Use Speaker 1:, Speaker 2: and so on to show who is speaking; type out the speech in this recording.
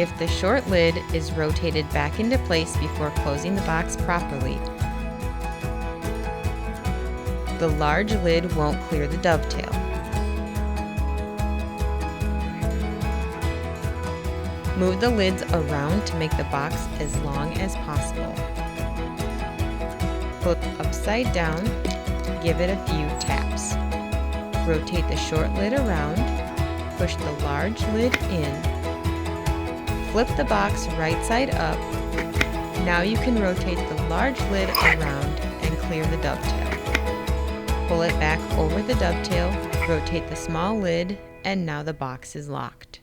Speaker 1: If the short lid is rotated back into place before closing the box properly, the large lid won't clear the dovetail. Move the lids around to make the box as long as possible. Flip upside down, give it a few taps. Rotate the short lid around, push the large lid in. Flip the box right side up. Now you can rotate the large lid around and clear the dovetail. Pull it back over the dovetail, rotate the small lid, and now the box is locked.